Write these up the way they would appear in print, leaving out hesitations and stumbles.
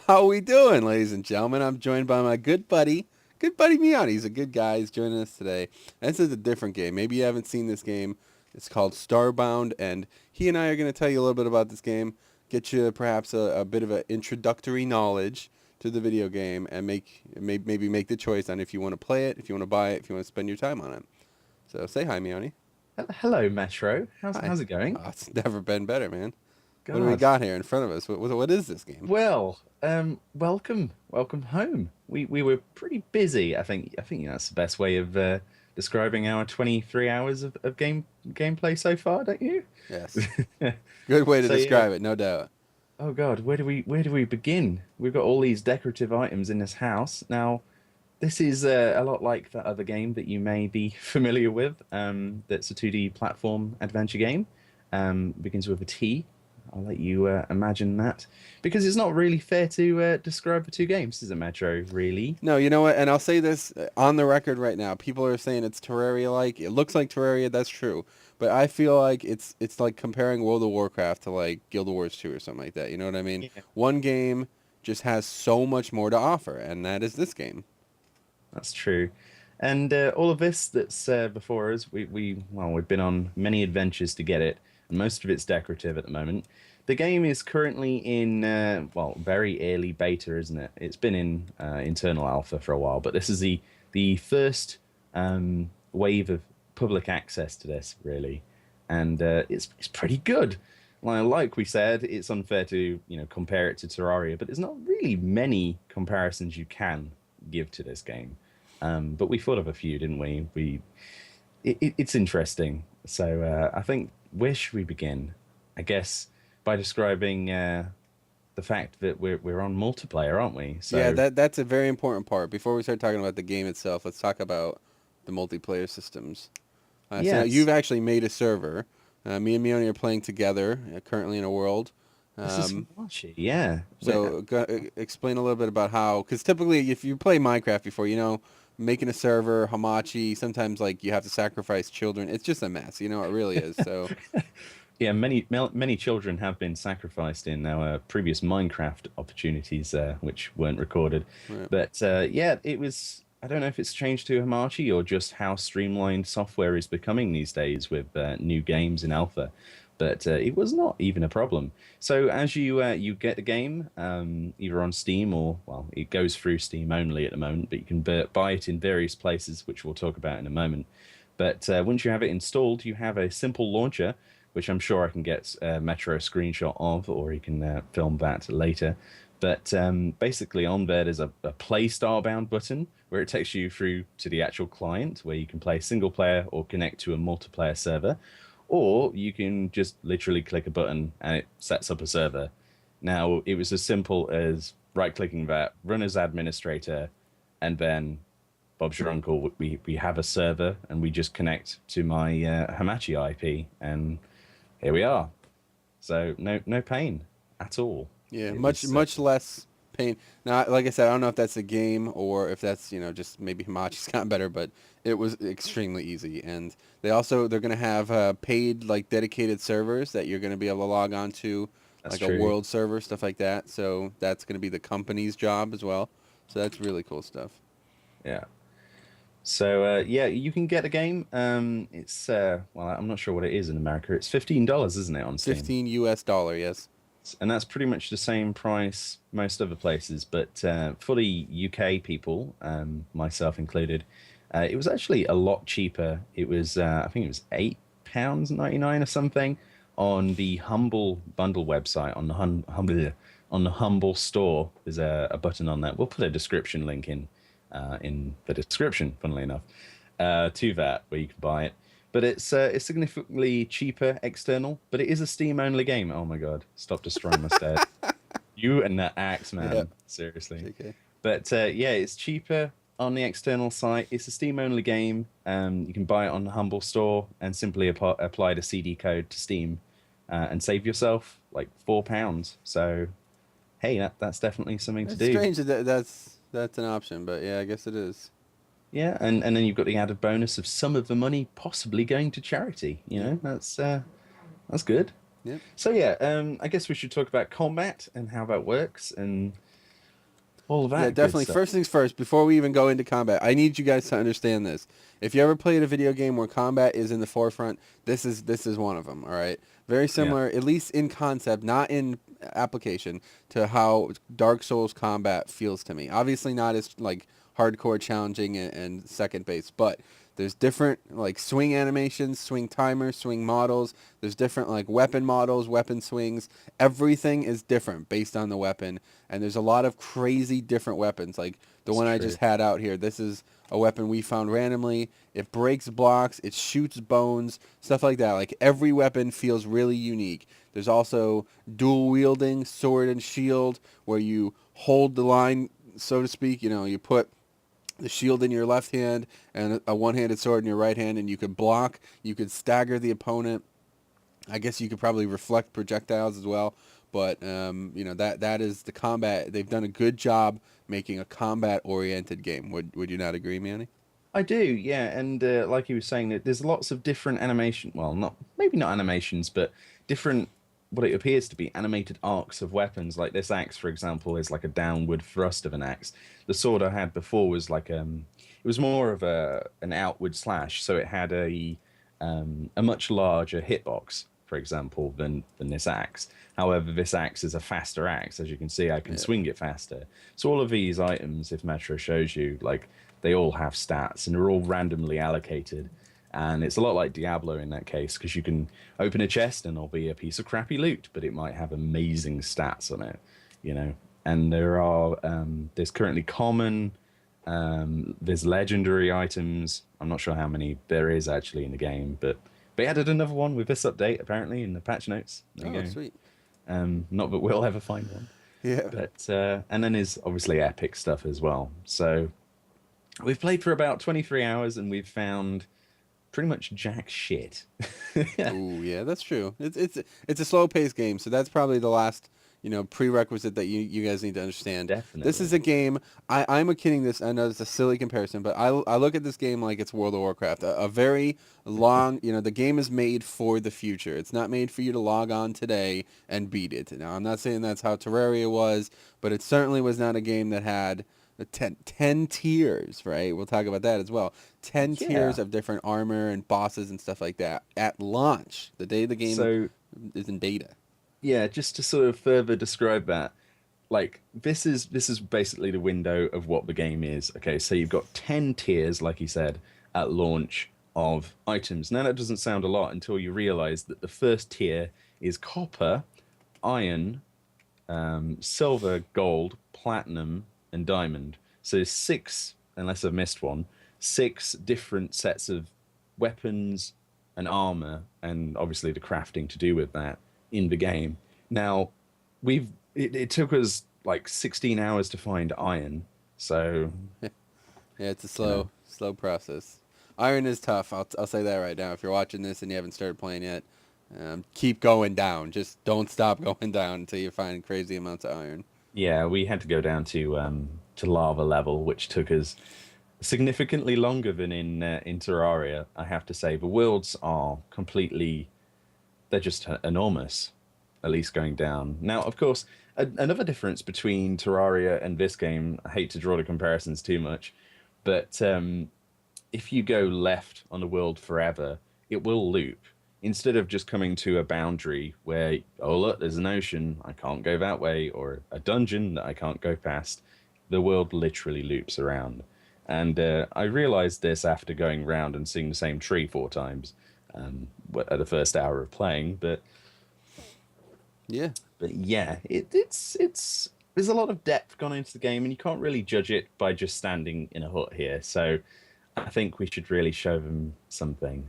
How we doing, ladies and gentlemen? I'm joined by my good buddy Meoni. He's a good guy. He's joining us today. And this is a different game. Maybe you haven't seen this game. It's called Starbound, and he and I are going to tell you a little bit about this game, get you perhaps a bit of an introductory knowledge to the video game, and maybe make the choice on if you want to play it, if you want to buy it, if you want to spend your time on it. So say hi, Meoni. Hello, Metro. How's Hi. how's it going? Oh, it's never been better, man. What do we God. got here in front of us? What is this game? Well, welcome home. We were pretty busy. I think that's the best way of describing our 23 hours of gameplay so far, don't you? Yes. Good way to So yeah. describe it, no doubt. Oh God, where do we begin? We've got all these decorative items in this house. Now, this is a lot like that other game that you may be familiar with. That's a 2D platform adventure game. Begins with a T. I'll let you imagine that. Because it's not really fair to describe the two games, is it, Metro? Really? No, you know what? And I'll say this on the record right now. People are saying it's Terraria-like. It looks like Terraria. That's true. But I feel like it's like comparing World of Warcraft to like Guild Wars 2 or something like that. You know what I mean? Yeah. One game just has so much more to offer, and that is this game. That's true. And all of this that's before us, we've been on many adventures to get it, and most of it's decorative at the moment. The game is currently in, very early beta, isn't it? It's been in internal alpha for a while, but this is the first wave of public access to this, really, and it's pretty good. Like we said, it's unfair to compare it to Terraria, but there's not really many comparisons you can give to this game. But we thought of a few, didn't we? It's interesting. So I think where should we begin? I guess by describing the fact that we're on multiplayer, aren't we? Yeah, So that's a very important part. Before we start talking about the game itself, let's talk about the multiplayer systems. So now yes, you've actually made a server. Me and Meoni are playing together currently in a world. this is Um, Hamachi. Yeah, So explain a little bit about how, because typically if you play Minecraft before, making a server, Hamachi, sometimes like you have to sacrifice children. It's just a mess, it really is. So yeah. Many children have been sacrificed in our previous Minecraft opportunities, which weren't recorded. right. But yeah, it was. I don't know if it's changed to Hamachi or just how streamlined software is becoming these days with new games in alpha. But it was not even a problem. So as you get the game, either on Steam or it goes through Steam only at the moment, but you can buy it in various places, which we'll talk about in a moment. But once you have it installed, you have a simple launcher, which I'm sure I can get Metro a screenshot of, or you can film that later. But basically, on there, there's a Play Starbound button where it takes you through to the actual client where you can play single player or connect to a multiplayer server. Or you can just literally click a button and it sets up a server. Now, it was as simple as right clicking that, run as administrator, and then Bob's your uncle. We have a server and we just connect to my Hamachi IP, and here we are. So no pain at all. Yeah, It much was much less pain. Now, like I said, I don't know if that's a game or if that's just maybe Hamachi's gotten better, but it was extremely easy. And they're gonna have paid like dedicated servers that you're gonna be able to log on to, that's like a true. world server, stuff like that. So that's gonna be the company's job as well. So that's really cool stuff. Yeah. So yeah, you can get a game. It's I'm not sure what it is in America. It's $15, isn't it, on Steam? 15 US dollar, yes. And that's pretty much the same price most other places. But for the UK people, myself included, it was actually a lot cheaper. It was I think it was £8.99 or something on the Humble Bundle website on the Humble store. There's a button on that. We'll put a description link in the description, funnily enough, to that where you can buy it. But it's significantly cheaper external, but it is a Steam only game. Oh my God, stop destroying my stairs. You and that axe, Yeah. man. Seriously. JK. But yeah, it's cheaper on the external site. It's a Steam only game. You can buy it on the Humble Store and simply apply the CD code to Steam and save yourself like £4. So hey, that's definitely something to It's do. strange that that's an option, but yeah, I guess it is. Yeah, and then you've got the added bonus of some of the money possibly going to charity. Yeah. That's good. Yep. So yeah, I guess we should talk about combat and how that works. And all of Yeah, that good definitely. stuff. First things first, before we even go into combat, I need you guys to understand this. If you ever played a video game where combat is in the forefront, this is one of them, all right? Very Yeah, similar, at least in concept, not in application, to how Dark Souls combat feels to me. Obviously not as like hardcore challenging and second base, but there's different like swing animations, swing timers, swing models. There's different like weapon models, weapon swings. Everything is different based on the weapon, and there's a lot of crazy different weapons. Like the it's one I true. just had out here. This is a weapon we found randomly. It breaks blocks, it shoots bones, stuff like that. Like every weapon feels really unique. There's also dual wielding sword and shield where you hold the line, so to speak. You know, you put the shield in your left hand and a one-handed sword in your right hand, and you could block, you could stagger the opponent. I guess you could probably reflect projectiles as well, but you know that is the combat. They've done a good job making a combat-oriented game. Would you not agree, Manny? I do, yeah, and like you were saying, that there's lots of different animation. Well, not maybe not animations, but different what it appears to be animated arcs of weapons. Like this axe, for example, is like a downward thrust of an axe. The sword I had before was like it was more of a an outward slash, so it had a much larger hitbox, for example, than this axe. However, this axe is a faster axe. As you can see, I can Yeah. swing it faster. So all of these items, if Metro shows you, like they all have stats and they're all randomly allocated. And it's a lot like Diablo in that case because you can open a chest and there'll be a piece of crappy loot, but it might have amazing stats on it, you know. And there's currently common, there's legendary items. I'm not sure how many there is actually in the game, but they added another one with this update apparently in the patch notes. There you Oh, go. sweet. Not that we'll ever find one, Yeah. but and then there's obviously epic stuff as well. So we've played for about 23 hours and we've found pretty much jack shit. Ooh, yeah, that's true. It's a slow paced game, so that's probably the last prerequisite that you guys need to understand. This is Definitely. a game. I'm kidding this. I know it's a silly comparison, but I look at this game like it's World of Warcraft. A very long. The game is made for the future. It's not made for you to log on today and beat it. Now, I'm not saying that's how Terraria was, but it certainly was not a game that had the 10 tiers, right? We'll talk about that as well. 10 tiers Yeah. of different armor and bosses and stuff like that at launch, the day the game So, is in beta. yeah, just to sort of further describe that, like this is basically the window of what the game is. Okay, so you've got 10 tiers like you said at launch of items. Now that doesn't sound a lot until you realize that the first tier is copper, iron, silver, gold, platinum, and diamond. So six, unless I've missed one, six different sets of weapons and armor, and obviously the crafting to do with that in the game. Now, it took us like 16 hours to find iron, so Yeah, it's a you know, slow process. Iron is tough. I'll say that right now. If you're watching this and you haven't started playing yet, keep going down. Just don't stop going down until you find crazy amounts of iron. yeah, we had to go down to lava level, which took us significantly longer than in Terraria. I have to say, the worlds are completely they're just enormous, at least going down. Now, of course, another difference between Terraria and this game, I hate to draw the comparisons too much, but if you go left on the world forever, it will loop. Instead of just coming to a boundary where, oh, look, there's an ocean, I can't go that way, or a dungeon that I can't go past, the world literally loops around. And I realized this after going round and seeing the same tree four times at the first hour of playing. Yeah. But yeah, it's there's a lot of depth gone into the game, and you can't really judge it by just standing in a hut here. So I think we should really show them something.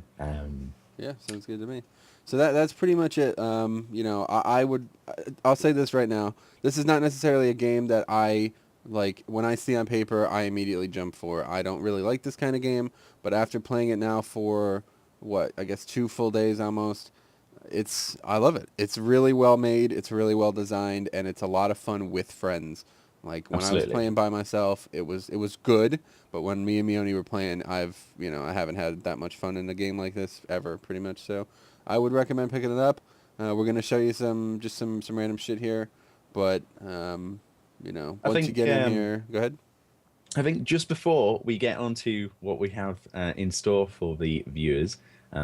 Yeah, sounds good to me. So that's pretty much it. I'll say this right now. This is not necessarily a game that I like when I see on paper. I immediately jump for. I don't really like this kind of game, but after playing it now for what I guess 2 full days almost, I love it. It's really well made. It's really well designed, and it's a lot of fun with friends. Like when I was Absolutely. playing by myself, it was good. But when me and Meoni were playing, I haven't had that much fun in a game like this ever, pretty much. So, I would recommend picking it up. We're gonna show you some random shit here, but you know, I once you think get in here, go ahead. I think just before we get onto what we have in store for the viewers,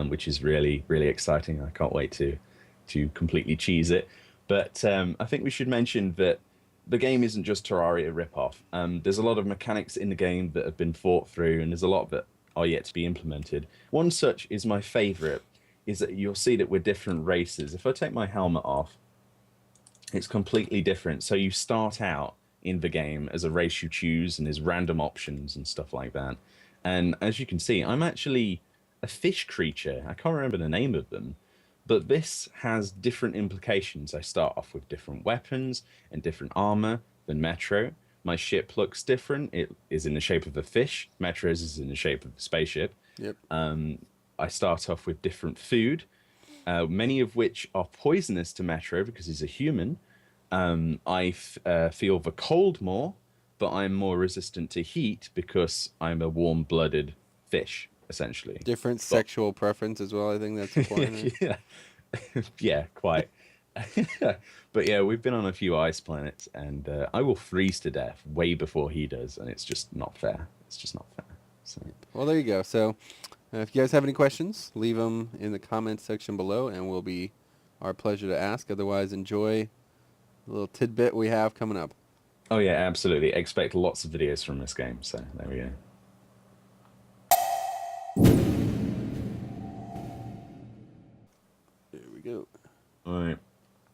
which is really, really exciting. I can't wait to completely cheese it. But I think we should mention that the game isn't just Terraria ripoff. There's a lot of mechanics in the game that have been thought through, and there's a lot that are yet to be implemented. One such is my favorite, is that you'll see that we're different races. If I take my helmet off, it's completely different. So you start out in the game as a race you choose, and there's random options and stuff like that. And as you can see, I'm actually a fish creature. I can't remember the name of them, but this has different implications. I start off with different weapons and different armor than Metro. My ship looks different. It is in the shape of a fish. Metro's is in the shape of a spaceship. Yep. I start off with different food, many of which are poisonous to Metro because he's a human. I feel the cold more, but I'm more resistant to heat because I'm a warm-blooded fish, essentially. Different But sexual preference as well. I think that's important. yeah, yeah, quite. But yeah, we've been on a few ice planets, and I will freeze to death way before he does, and it's just not fair. It's just not fair. So. Well, there you go. So, if you guys have any questions, leave them in the comments section below, and will be our pleasure to ask. Otherwise, enjoy the little tidbit we have coming up. Oh yeah, absolutely. Expect lots of videos from this game. So there we go. There we go. All right,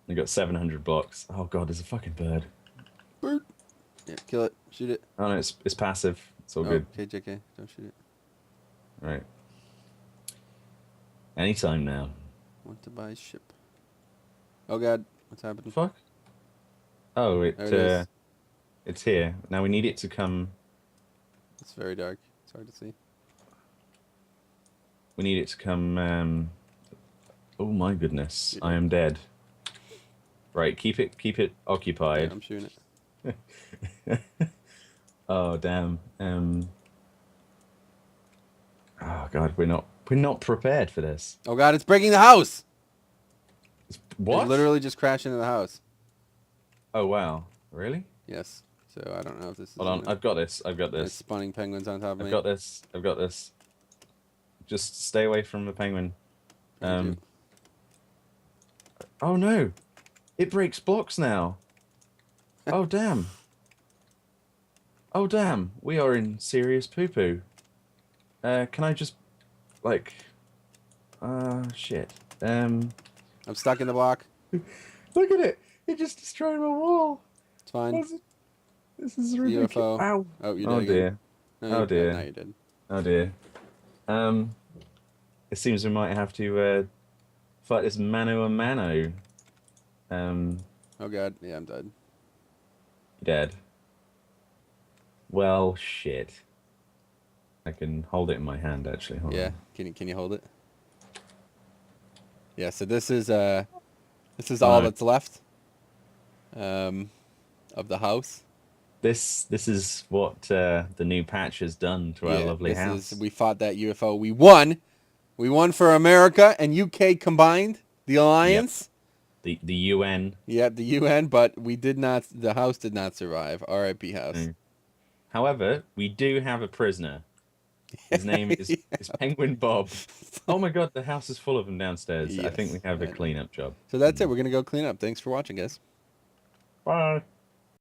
we got 700 blocks. Oh god, there's a fucking bird. Bird. Yeah, kill it. Shoot it. Oh no, it's passive. It's all good. Okay, JK. Don't shoot it. Right. Anytime now. Want to buy ship. Oh god, what's happening? Fuck. Oh, There it is. it's here. Now we need it to come. It's very dark. It's hard to see. We need it to come. Oh my goodness, You're I am dead. Right, keep it Yeah, occupied. I'm shooting it. Oh damn. Oh god, we're not prepared for this. Oh god, it's breaking the house! What? It literally just crashed into the house. Oh wow, really? Yes. So I don't know if this is... Hold on, I've got this. I've got There's this. spawning penguins on top of me. I've got this. I've got this. Just stay away from the penguin. Thank you. Oh no, it breaks blocks now. Oh damn. Oh damn, we are in serious poo poo. Can I just, like, shit. I'm stuck in the block. Look at it. It just destroyed my wall. It's fine. This is ridiculous. UFO. Ow. Oh, you did Oh again. dear. No, Oh you're dear. dead. Now you're dead. Oh dear. It seems we might have to fight this mano a mano. Oh god, yeah, I'm dead. Dead. Well, shit. I can hold it in my hand actually. Hold Yeah, on. can you hold it? Yeah, so this is all that's left of the house. This is what the new patch has done to our lovely house. We fought that UFO. We won. We won for America and UK combined. The alliance. Yep. The UN. Yeah, the UN, but we did not. The house did not survive. R.I.P. house. Mm. However, we do have a prisoner. His name is Penguin Bob. Oh my god, the house is full of them downstairs. Yes, I think we have a I know. cleanup job. So that's it. We're gonna go clean up. Thanks for watching, guys. Bye.